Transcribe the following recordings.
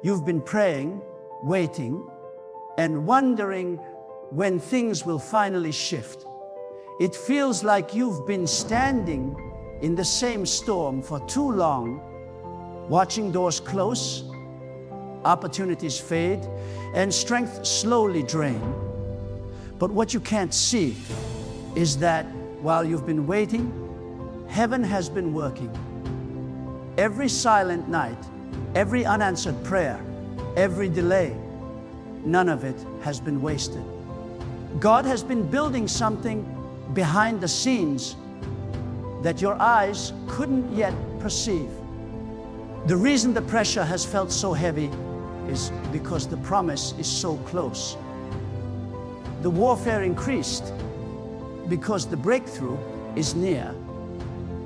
You've been praying, waiting, and wondering when things will finally shift. It feels like you've been standing in the same storm for too long, watching doors close, opportunities fade, and strength slowly drain. But what you can't see is that while you've been waiting, heaven has been working. Every silent night, every unanswered prayer, every delay, none of it has been wasted. God has been building something behind the scenes that your eyes couldn't yet perceive. The reason the pressure has felt so heavy is because the promise is so close. The warfare increased because the breakthrough is near.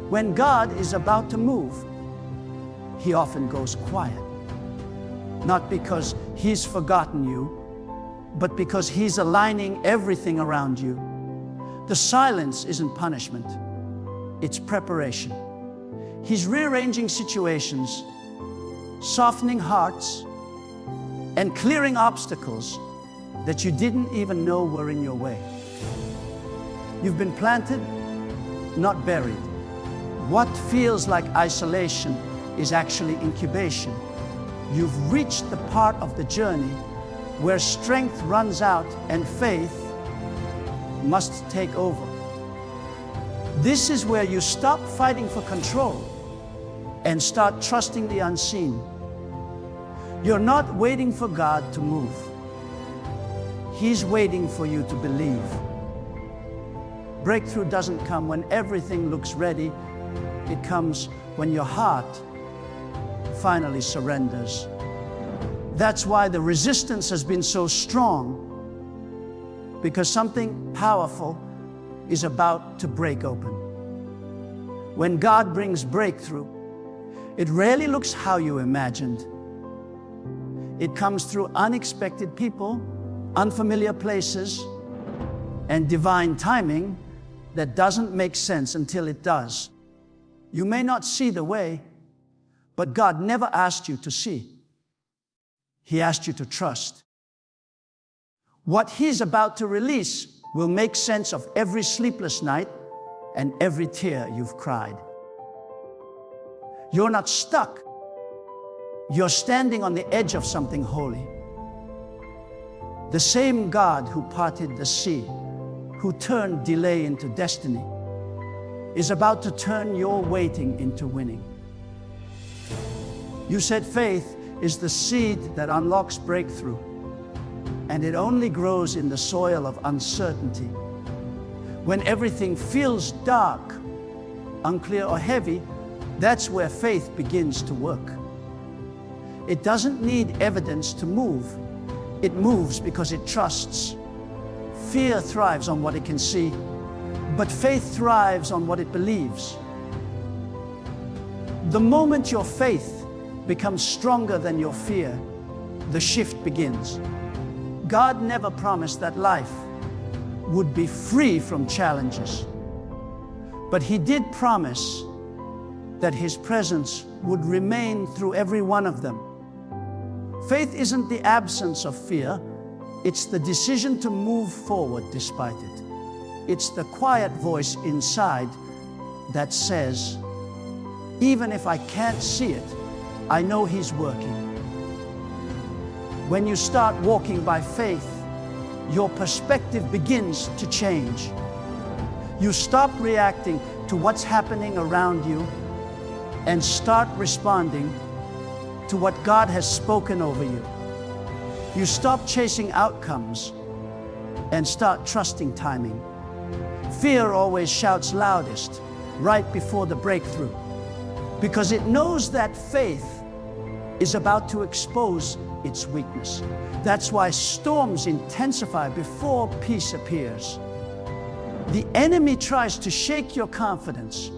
When God is about to move, He often goes quiet. Not because He's forgotten you, but because He's aligning everything around you. The silence isn't punishment, it's preparation. He's rearranging situations, softening hearts, and clearing obstacles that you didn't even know were in your way. You've been planted, not buried. What feels like isolation is actually incubation. You've reached the part of the journey where strength runs out and faith must take over. This is where you stop fighting for control and start trusting the unseen. You're not waiting for God to move. He's waiting for you to believe. Breakthrough doesn't come when everything looks ready. It comes when your heart finally surrenders. That's why the resistance has been so strong, because something powerful is about to break open. When God brings breakthrough, it rarely looks how you imagined. It comes through unexpected people, unfamiliar places, and divine timing that doesn't make sense until it does. You may not see the way, but God never asked you to see. He asked you to trust. What He's about to release will make sense of every sleepless night and every tear you've cried. You're not stuck. You're standing on the edge of something holy. The same God who parted the sea, who turned delay into destiny, is about to turn your waiting into winning. You said faith is the seed that unlocks breakthrough, and it only grows in the soil of uncertainty. When everything feels dark, unclear, or heavy, that's where faith begins to work. It doesn't need evidence to move. It moves because it trusts. Fear thrives on what it can see, but faith thrives on what it believes. The moment your faith becomes stronger than your fear, the shift begins. God never promised that life would be free from challenges, but He did promise that His presence would remain through every one of them. Faith isn't the absence of fear, it's the decision to move forward despite it. It's the quiet voice inside that says, even if I can't see it, I know He's working. When you start walking by faith, your perspective begins to change. You stop reacting to what's happening around you and start responding to what God has spoken over you. You stop chasing outcomes and start trusting timing. Fear always shouts loudest right before the breakthrough, because it knows that faith is about to expose its weakness. That's why storms intensify before peace appears. The enemy tries to shake your confidence,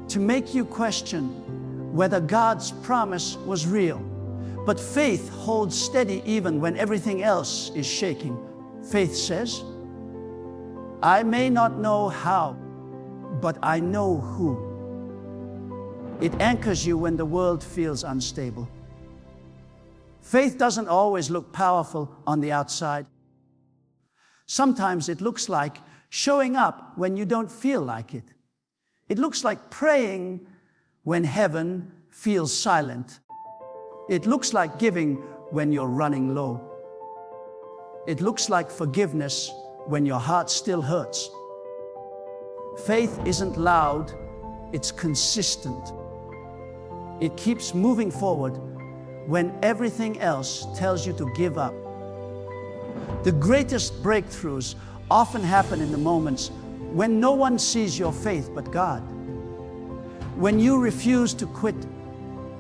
to make you question whether God's promise was real. But faith holds steady even when everything else is shaking. Faith says, I may not know how, but I know who. It anchors you when the world feels unstable. Faith doesn't always look powerful on the outside. Sometimes it looks like showing up when you don't feel like it. It looks like praying when heaven feels silent. It looks like giving when you're running low. It looks like forgiveness when your heart still hurts. Faith isn't loud, it's consistent. It keeps moving forward when everything else tells you to give up. The greatest breakthroughs often happen in the moments when no one sees your faith but God. When you refuse to quit,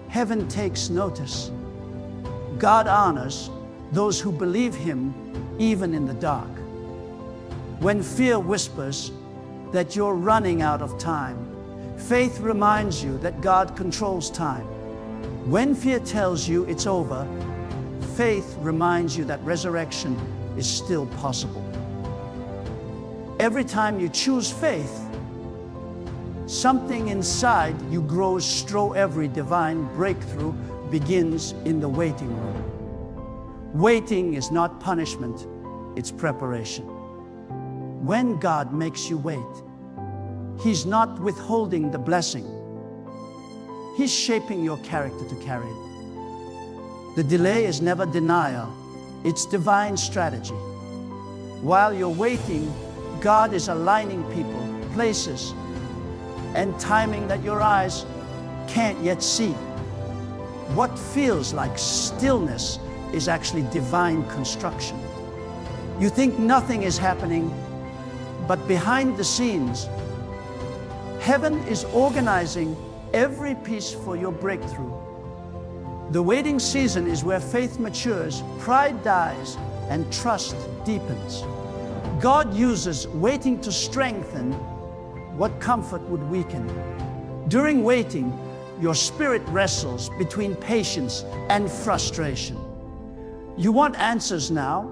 heaven takes notice. God honors those who believe Him even in the dark. When fear whispers that you're running out of time, faith reminds you that God controls time. When fear tells you it's over, faith reminds you that resurrection is still possible. Every time you choose faith, something inside you grows strong. Every divine breakthrough begins in the waiting room. Waiting is not punishment, it's preparation. When God makes you wait, He's not withholding the blessing. He's shaping your character to carry it. The delay is never denial, it's divine strategy. While you're waiting, God is aligning people, places, and timing that your eyes can't yet see. What feels like stillness is actually divine construction. You think nothing is happening, but behind the scenes, heaven is organizing every piece for your breakthrough. The waiting season is where faith matures, pride dies, and trust deepens. God uses waiting to strengthen what comfort would weaken. During waiting, your spirit wrestles between patience and frustration. You want answers now,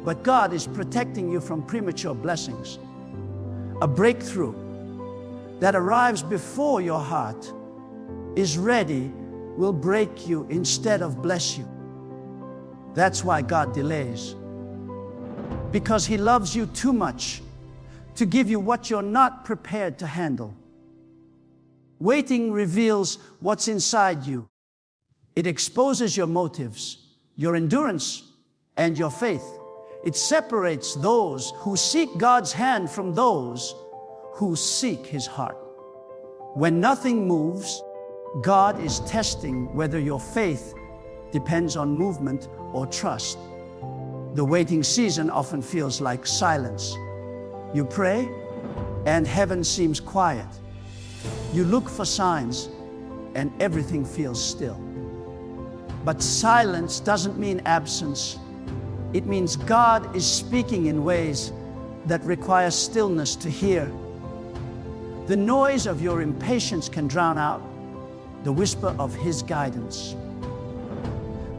but God is protecting you from premature blessings. A breakthrough that arrives before your heart is ready will break you instead of bless you. That's why God delays. Because He loves you too much to give you what you're not prepared to handle. Waiting reveals what's inside you. It exposes your motives, your endurance, and your faith. It separates those who seek God's hand from those who seek His heart. When nothing moves, God is testing whether your faith depends on movement or trust. The waiting season often feels like silence. You pray, and heaven seems quiet. You look for signs, and everything feels still. But silence doesn't mean absence. It means God is speaking in ways that require stillness to hear. The noise of your impatience can drown out the whisper of His guidance.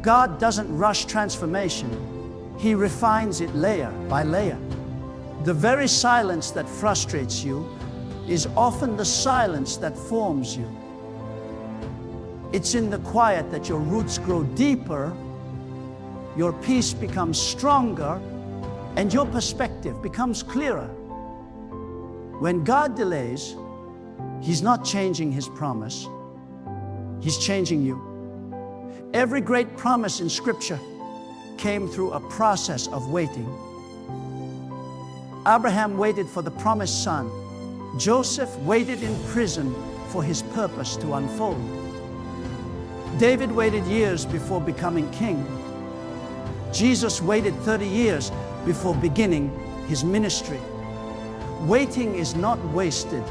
God doesn't rush transformation. He refines it layer by layer. The very silence that frustrates you is often the silence that forms you. It's in the quiet that your roots grow deeper, your peace becomes stronger, and your perspective becomes clearer. When God delays, He's not changing His promise. He's changing you. Every great promise in Scripture came through a process of waiting. Abraham waited for the promised son. Joseph waited in prison for his purpose to unfold. David waited years before becoming king. Jesus waited 30 years before beginning His ministry. Waiting is not wasted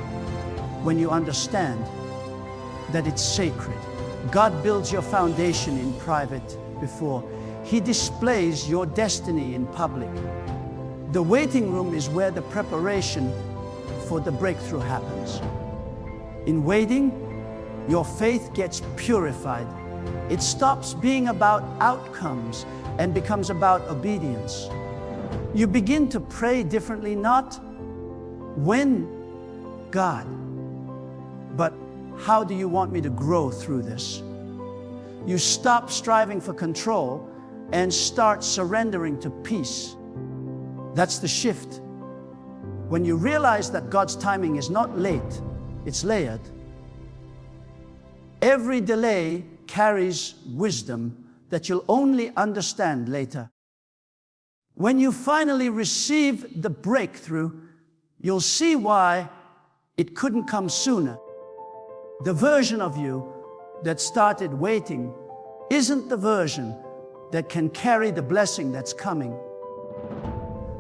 when you understand that it's sacred. God builds your foundation in private before He displays your destiny in public. The waiting room is where the preparation for the breakthrough happens. In waiting, your faith gets purified. It stops being about outcomes and becomes about obedience. You begin to pray differently, not when, God, but how do you want me to grow through this? You stop striving for control and start surrendering to peace. That's the shift. When you realize that God's timing is not late, it's layered. Every delay carries wisdom that you'll only understand later. When you finally receive the breakthrough, you'll see why it couldn't come sooner. The version of you that started waiting isn't the version that can carry the blessing that's coming.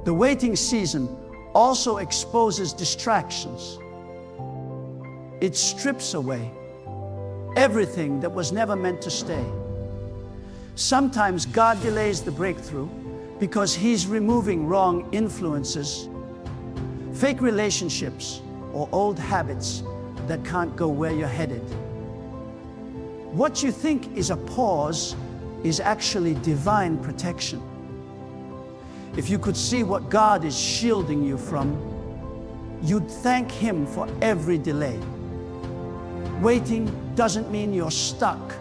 The waiting season also exposes distractions. It strips away everything that was never meant to stay. Sometimes God delays the breakthrough because He's removing wrong influences, fake relationships, or old habits that can't go where you're headed. What you think is a pause is actually divine protection. If you could see what God is shielding you from, you'd thank Him for every delay. Waiting doesn't mean you're stuck.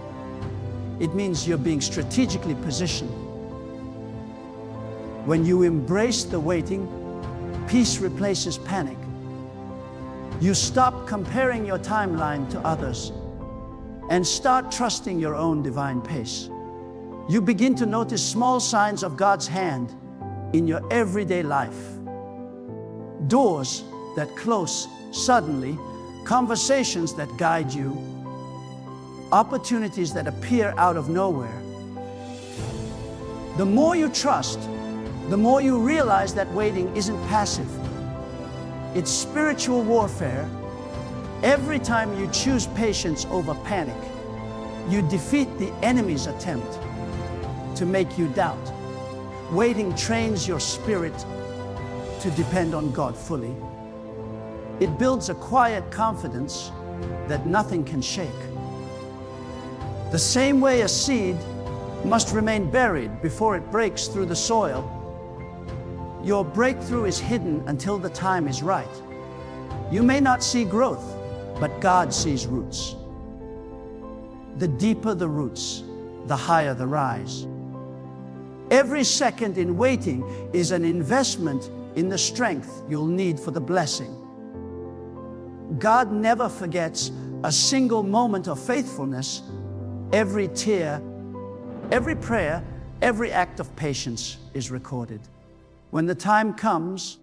It means you're being strategically positioned. When you embrace the waiting, peace replaces panic. You stop comparing your timeline to others and start trusting your own divine pace. You begin to notice small signs of God's hand in your everyday life. Doors that close suddenly, conversations that guide you, opportunities that appear out of nowhere. The more you trust, the more you realize that waiting isn't passive. It's spiritual warfare. Every time you choose patience over panic, you defeat the enemy's attempt to make you doubt. Waiting trains your spirit to depend on God fully. It builds a quiet confidence that nothing can shake. The same way a seed must remain buried before it breaks through the soil, your breakthrough is hidden until the time is right. You may not see growth, but God sees roots. The deeper the roots, the higher the rise. Every second in waiting is an investment in the strength you'll need for the blessing. God never forgets a single moment of faithfulness. Every tear, every prayer, every act of patience is recorded. When the time comes,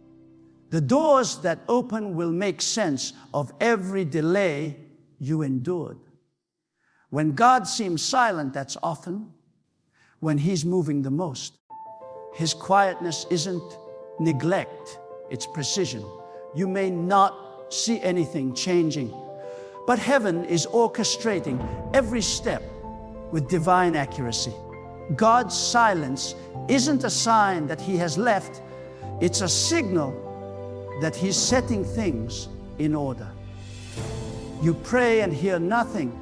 the doors that open will make sense of every delay you endured. When God seems silent, that's often when He's moving the most. His quietness isn't neglect, it's precision. You may not see anything changing, but heaven is orchestrating every step with divine accuracy. God's silence isn't a sign that He has left, it's a signal that He's setting things in order. You pray and hear nothing.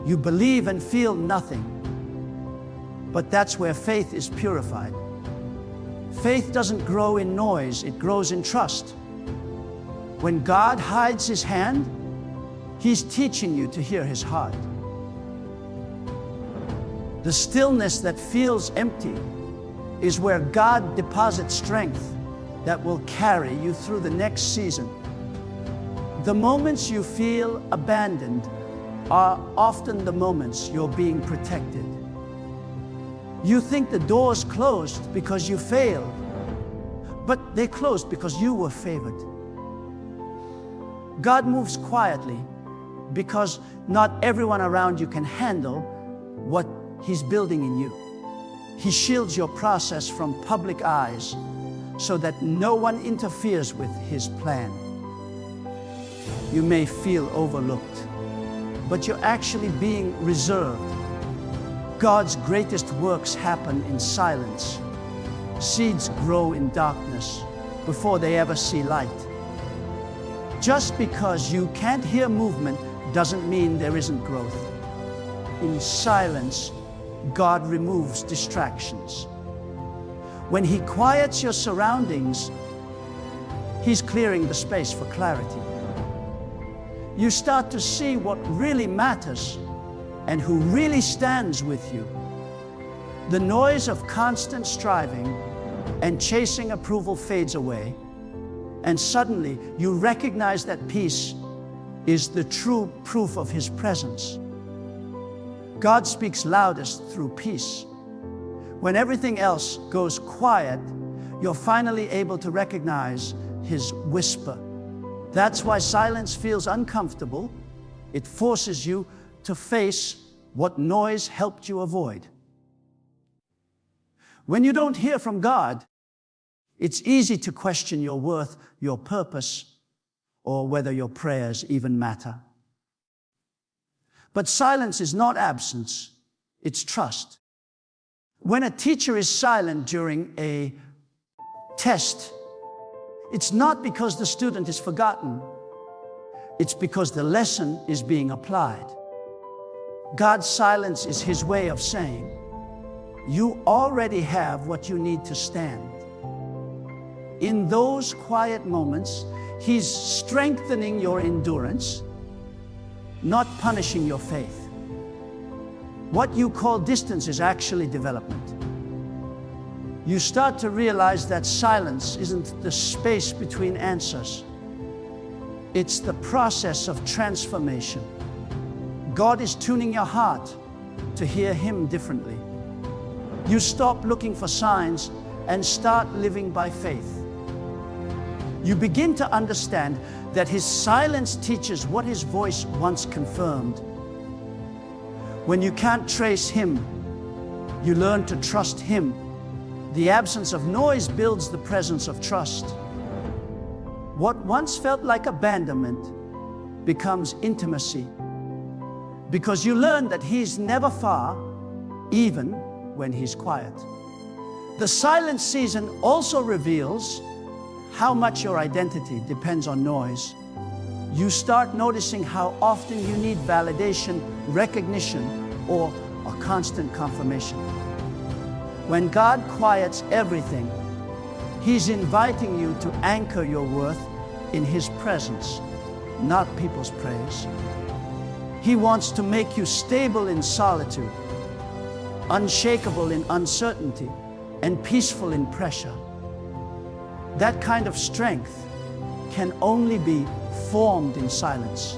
You believe and feel nothing. But that's where faith is purified. Faith doesn't grow in noise, it grows in trust. When God hides His hand, He's teaching you to hear His heart. The stillness that feels empty is where God deposits strength that will carry you through the next season. The moments you feel abandoned are often the moments you're being protected. You think the doors closed because you failed, but they closed because you were favored. God moves quietly because not everyone around you can handle what He's building in you. He shields your process from public eyes so that no one interferes with His plan. You may feel overlooked, but you're actually being reserved. God's greatest works happen in silence. Seeds grow in darkness before they ever see light. Just because you can't hear movement doesn't mean there isn't growth. In silence, God removes distractions. When He quiets your surroundings, He's clearing the space for clarity. You start to see what really matters and who really stands with you. The noise of constant striving and chasing approval fades away, and suddenly you recognize that peace is the true proof of His presence. God speaks loudest through peace. When everything else goes quiet, you're finally able to recognize His whisper. That's why silence feels uncomfortable. It forces you to face what noise helped you avoid. When you don't hear from God, it's easy to question your worth, your purpose, or whether your prayers even matter. But silence is not absence, it's trust. When a teacher is silent during a test, it's not because the student is forgotten. It's because the lesson is being applied. God's silence is His way of saying, you already have what you need to stand. In those quiet moments, He's strengthening your endurance, not punishing your faith. What you call distance is actually development. You start to realize that silence isn't the space between answers. It's the process of transformation. God is tuning your heart to hear Him differently. You stop looking for signs and start living by faith. You begin to understand that His silence teaches what His voice once confirmed. When you can't trace Him, you learn to trust Him. The absence of noise builds the presence of trust. What once felt like abandonment becomes intimacy, because you learn that He's never far, even when He's quiet. The silent season also reveals how much your identity depends on noise. You start noticing how often you need validation, recognition, or a constant confirmation. When God quiets everything, He's inviting you to anchor your worth in His presence, not people's praise. He wants to make you stable in solitude, unshakable in uncertainty, and peaceful in pressure. That kind of strength can only be formed in silence.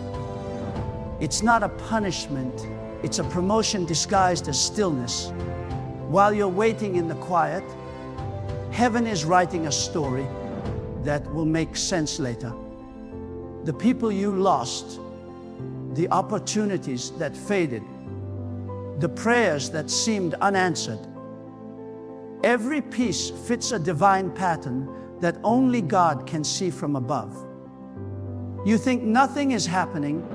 It's not a punishment, it's a promotion disguised as stillness. While you're waiting in the quiet, heaven is writing a story that will make sense later. The people you lost, the opportunities that faded, the prayers that seemed unanswered. Every piece fits a divine pattern that only God can see from above. You think nothing is happening,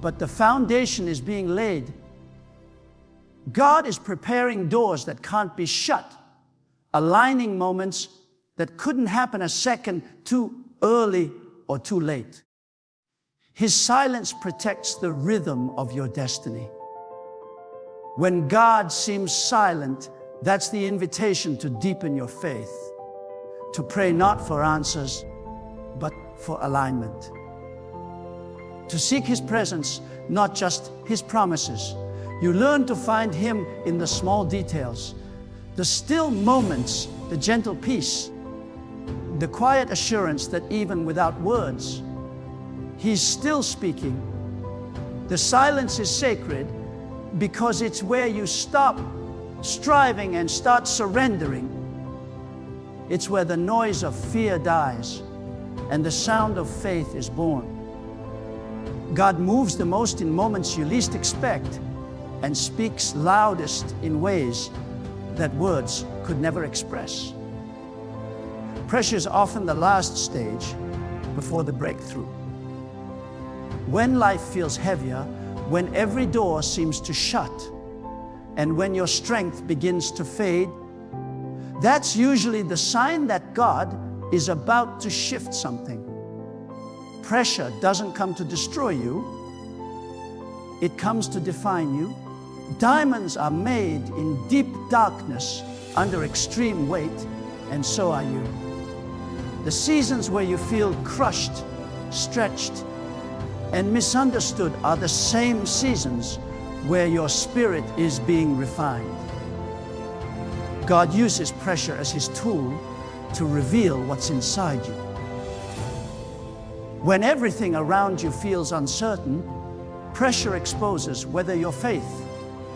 but the foundation is being laid. God is preparing doors that can't be shut, aligning moments that couldn't happen a second too early or too late. His silence protects the rhythm of your destiny. When God seems silent, that's the invitation to deepen your faith, to pray not for answers, but for alignment. To seek His presence, not just His promises. You learn to find Him in the small details, the still moments, the gentle peace, the quiet assurance that even without words, He's still speaking. The silence is sacred because it's where you stop striving and start surrendering. It's where the noise of fear dies and the sound of faith is born. God moves the most in moments you least expect and speaks loudest in ways that words could never express. Pressure is often the last stage before the breakthrough. When life feels heavier, when every door seems to shut, and when your strength begins to fade, that's usually the sign that God is about to shift something. Pressure doesn't come to destroy you, it comes to define you. Diamonds are made in deep darkness under extreme weight, and so are you. The seasons where you feel crushed, stretched, and misunderstood are the same seasons where your spirit is being refined. God uses pressure as His tool to reveal what's inside you. When everything around you feels uncertain, pressure exposes whether your faith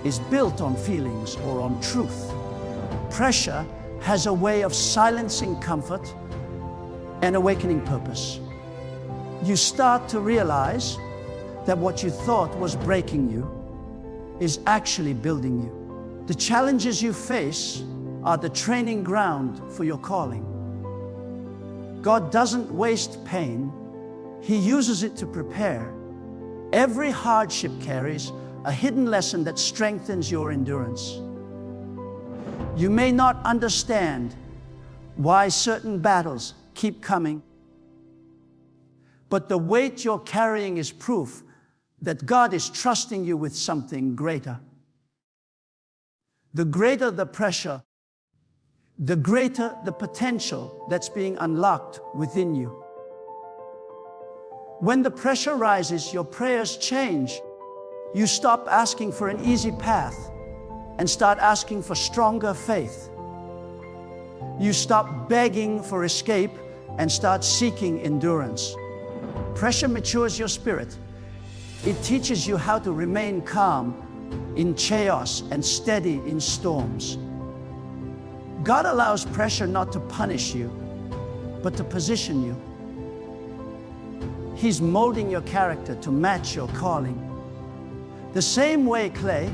is built on feelings or on truth. Pressure has a way of silencing comfort and awakening purpose. You start to realize that what you thought was breaking you is actually building you. The challenges you face are the training ground for your calling. God doesn't waste pain. He uses it to prepare. Every hardship carries a hidden lesson that strengthens your endurance. You may not understand why certain battles keep coming, but the weight you're carrying is proof that God is trusting you with something greater. The greater the pressure, the greater the potential that's being unlocked within you. When the pressure rises, your prayers change. You stop asking for an easy path and start asking for stronger faith. You stop begging for escape and start seeking endurance. Pressure matures your spirit. It teaches you how to remain calm in chaos and steady in storms. God allows pressure not to punish you, but to position you. He's molding your character to match your calling. The same way clay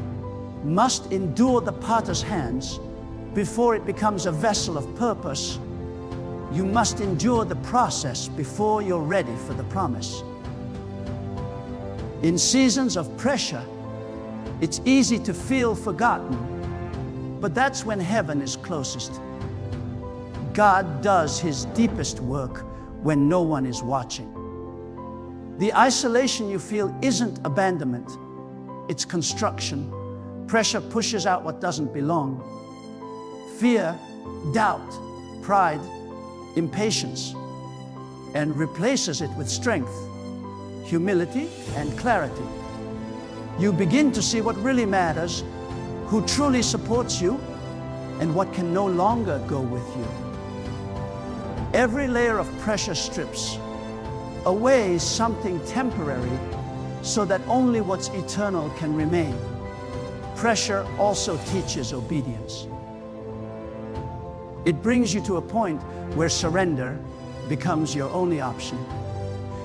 must endure the potter's hands before it becomes a vessel of purpose, you must endure the process before you're ready for the promise. In seasons of pressure, it's easy to feel forgotten, but that's when heaven is closest. God does His deepest work when no one is watching. The isolation you feel isn't abandonment, it's construction. Pressure pushes out what doesn't belong. Fear, doubt, pride, impatience, and replaces it with strength, humility, and clarity. You begin to see what really matters, who truly supports you, and what can no longer go with you. Every layer of pressure strips away something temporary so that only what's eternal can remain. Pressure also teaches obedience. It brings you to a point where surrender becomes your only option.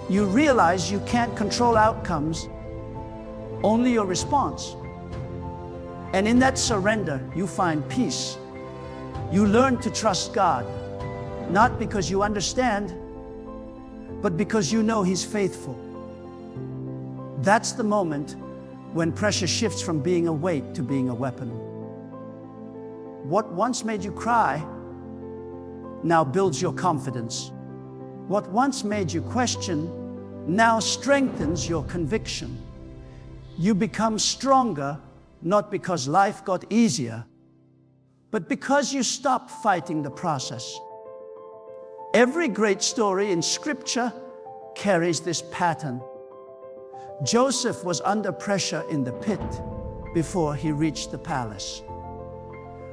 You realize you can't control outcomes, only your response. And in that surrender, you find peace. You learn to trust God, not because you understand, but because you know He's faithful. That's the moment when pressure shifts from being a weight to being a weapon. What once made you cry now builds your confidence. What once made you question now strengthens your conviction. You become stronger, not because life got easier, but because you stopped fighting the process. Every great story in Scripture carries this pattern. Joseph was under pressure in the pit before he reached the palace.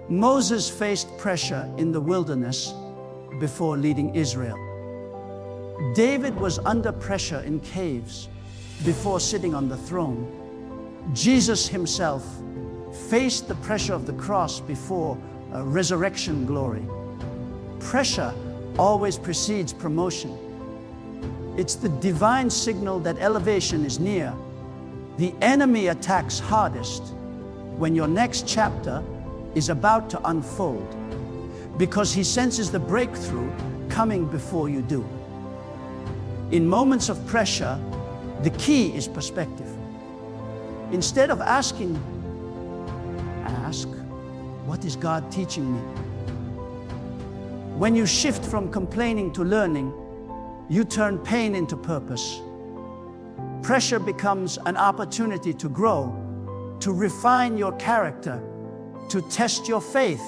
Moses faced pressure in the wilderness before leading Israel. David was under pressure in caves before sitting on the throne. Jesus Himself faced the pressure of the cross before resurrection glory. Pressure always precedes promotion. It's the divine signal that elevation is near. The enemy attacks hardest when your next chapter is about to unfold, because he senses the breakthrough coming before you do. In moments of pressure, the key is perspective. Instead of asking, ask, what is God teaching me? When you shift from complaining to learning, you turn pain into purpose. Pressure becomes an opportunity to grow, to refine your character, to test your faith,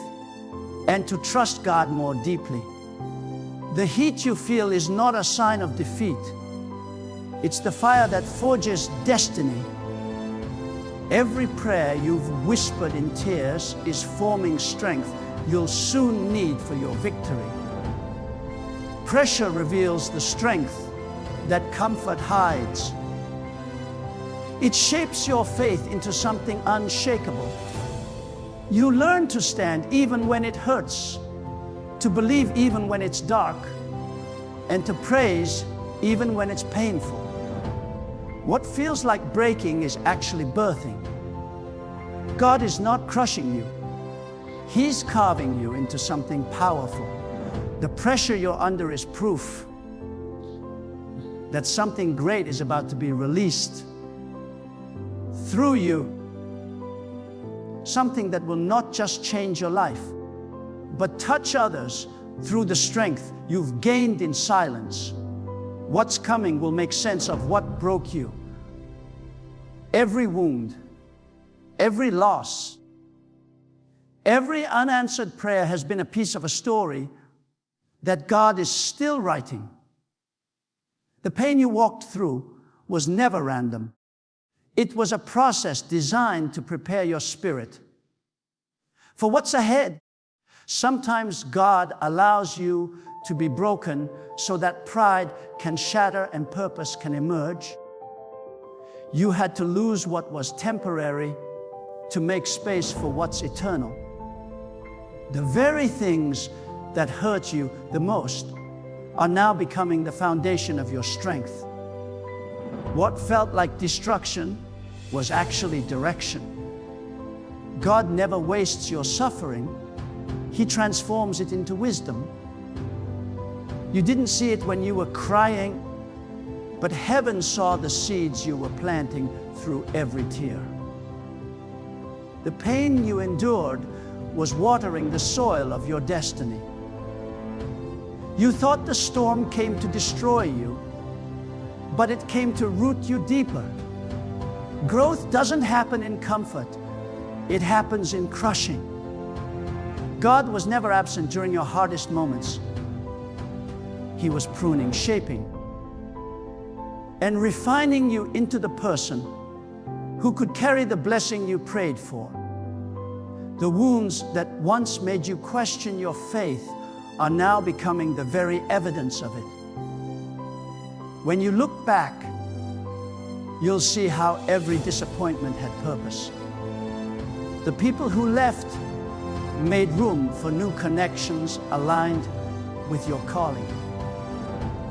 and to trust God more deeply. The heat you feel is not a sign of defeat. It's the fire that forges destiny. Every prayer you've whispered in tears is forming strength you'll soon need for your victory. Pressure reveals the strength that comfort hides. It shapes your faith into something unshakable. You learn to stand even when it hurts, to believe even when it's dark, and to praise even when it's painful. What feels like breaking is actually birthing. God is not crushing you. He's carving you into something powerful. The pressure you're under is proof that something great is about to be released through you. Something that will not just change your life, but touch others through the strength you've gained in silence. What's coming will make sense of what broke you. Every wound, every loss, every unanswered prayer has been a piece of a story that God is still writing. The pain you walked through was never random. It was a process designed to prepare your spirit for what's ahead. Sometimes God allows you to be broken so that pride can shatter and purpose can emerge. You had to lose what was temporary to make space for what's eternal. The very things that hurt you the most are now becoming the foundation of your strength. What felt like destruction was actually direction. God never wastes your suffering. He transforms it into wisdom. You didn't see it when you were crying, but heaven saw the seeds you were planting through every tear. The pain you endured was watering the soil of your destiny. You thought the storm came to destroy you, but it came to root you deeper. Growth doesn't happen in comfort. It happens in crushing. God was never absent during your hardest moments. He was pruning, shaping, and refining you into the person who could carry the blessing you prayed for. The wounds that once made you question your faith are now becoming the very evidence of it. When you look back, you'll see how every disappointment had purpose. The people who left made room for new connections aligned with your calling.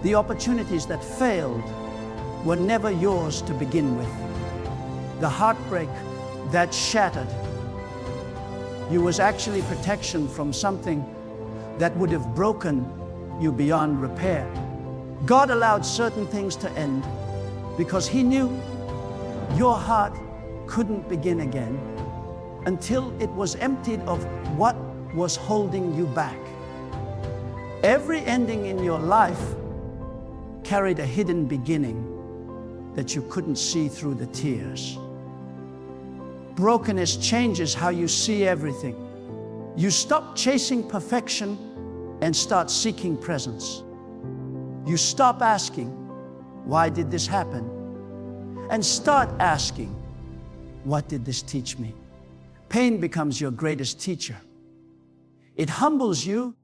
The opportunities that failed were never yours to begin with. The heartbreak that shattered you was actually protection from something that would have broken you beyond repair. God allowed certain things to end because He knew your heart couldn't begin again until it was emptied of what was holding you back. Every ending in your life carried a hidden beginning that you couldn't see through the tears. Brokenness changes how you see everything. You stop chasing perfection and start seeking presence. You stop asking, why did this happen? And start asking, what did this teach me? Pain becomes your greatest teacher. It humbles you,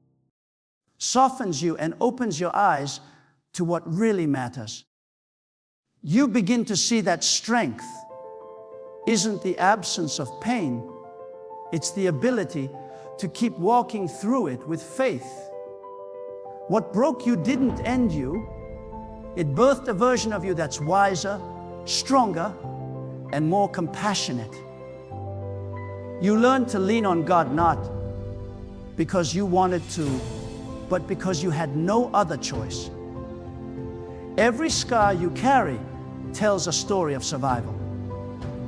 softens you, and opens your eyes to what really matters. You begin to see that strength isn't the absence of pain, it's the ability to keep walking through it with faith. What broke you didn't end you. It birthed a version of you that's wiser, stronger, and more compassionate. You learned to lean on God not because you wanted to, but because you had no other choice. Every scar you carry tells a story of survival.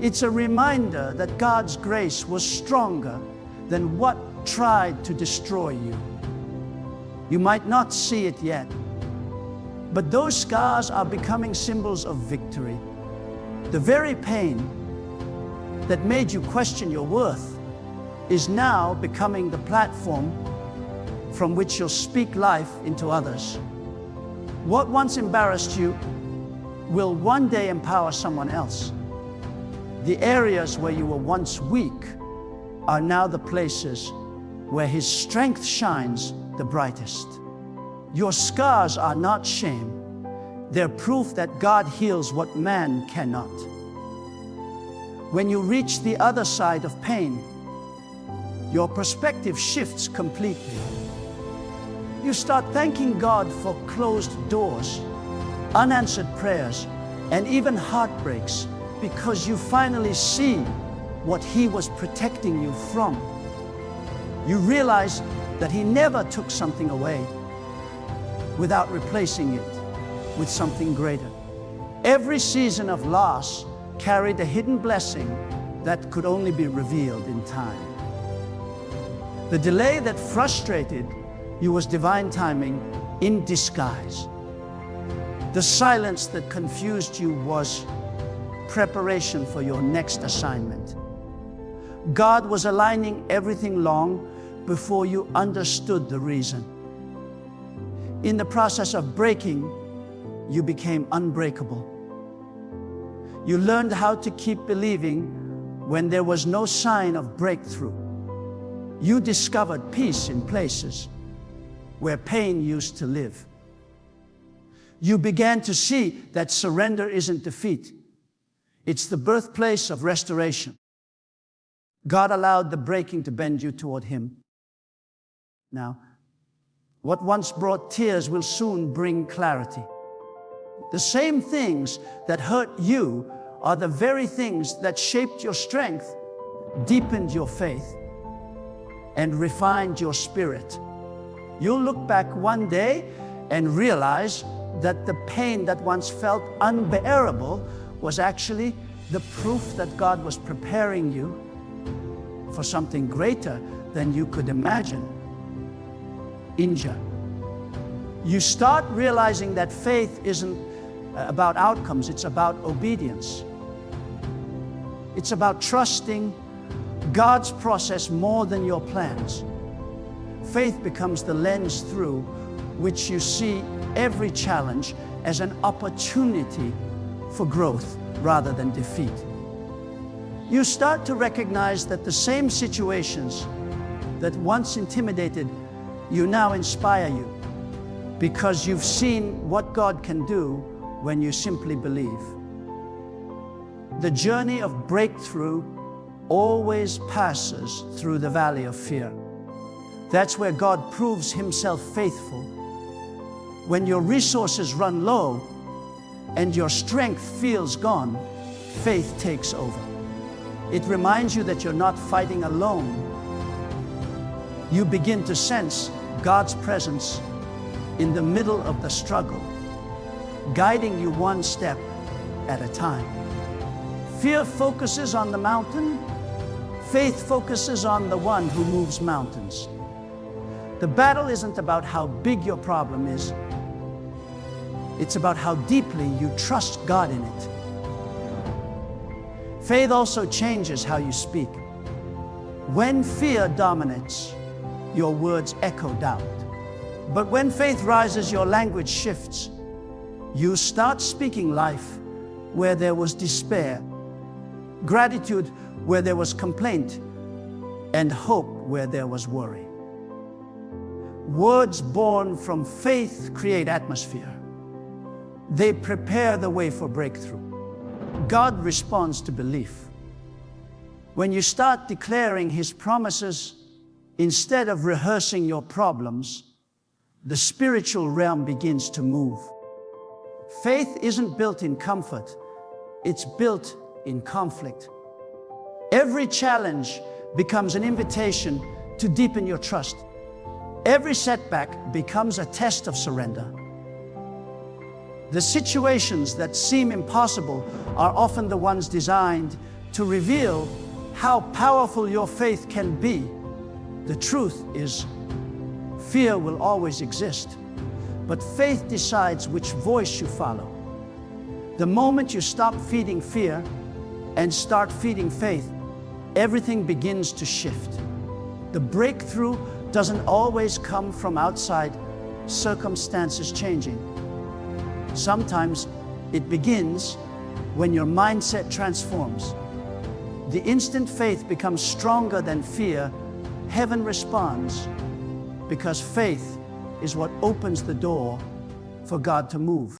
It's a reminder that God's grace was stronger than what tried to destroy you. You might not see it yet, but those scars are becoming symbols of victory. The very pain that made you question your worth is now becoming the platform from which you'll speak life into others. What once embarrassed you will one day empower someone else. The areas where you were once weak are now the places where His strength shines the brightest. Your scars are not shame. They're proof that God heals what man cannot. When you reach the other side of pain, your perspective shifts completely. You start thanking God for closed doors, unanswered prayers, and even heartbreaks, because you finally see what He was protecting you from. You realize that He never took something away without replacing it with something greater. Every season of loss carried a hidden blessing that could only be revealed in time. The delay that frustrated you was divine timing in disguise. The silence that confused you was preparation for your next assignment. God was aligning everything long before you understood the reason. In the process of breaking, you became unbreakable. You learned how to keep believing when there was no sign of breakthrough. You discovered peace in places where pain used to live. You began to see that surrender isn't defeat. It's the birthplace of restoration. God allowed the breaking to bend you toward Him. Now, what once brought tears will soon bring clarity. The same things that hurt you are the very things that shaped your strength, deepened your faith, and refined your spirit. You'll look back one day and realize that the pain that once felt unbearable was actually the proof that God was preparing you for something greater than you could imagine. Injure. You start realizing that faith isn't about outcomes, it's about obedience. It's about trusting God's process more than your plans. Faith becomes the lens through which you see every challenge as an opportunity for growth rather than defeat. You start to recognize that the same situations that once intimidated you now inspire you, because you've seen what God can do when you simply believe. The journey of breakthrough always passes through the valley of fear. That's where God proves Himself faithful. When your resources run low and your strength feels gone, faith takes over. It reminds you that you're not fighting alone. You begin to sense God's presence in the middle of the struggle, guiding you one step at a time. Fear focuses on the mountain. Faith focuses on the one who moves mountains. The battle isn't about how big your problem is. It's about how deeply you trust God in it. Faith also changes how you speak. When fear dominates, your words echo doubt. But when faith rises, your language shifts. You start speaking life where there was despair, gratitude where there was complaint, and hope where there was worry. Words born from faith create atmosphere. They prepare the way for breakthrough. God responds to belief. When you start declaring His promises instead of rehearsing your problems, the spiritual realm begins to move. Faith isn't built in comfort, it's built in conflict. Every challenge becomes an invitation to deepen your trust. Every setback becomes a test of surrender. The situations that seem impossible are often the ones designed to reveal how powerful your faith can be. The truth is, fear will always exist, but faith decides which voice you follow. The moment you stop feeding fear and start feeding faith, everything begins to shift. The breakthrough doesn't always come from outside circumstances changing. Sometimes it begins when your mindset transforms. the instant faith becomes stronger than fear, heaven responds, because faith is what opens the door for God to move.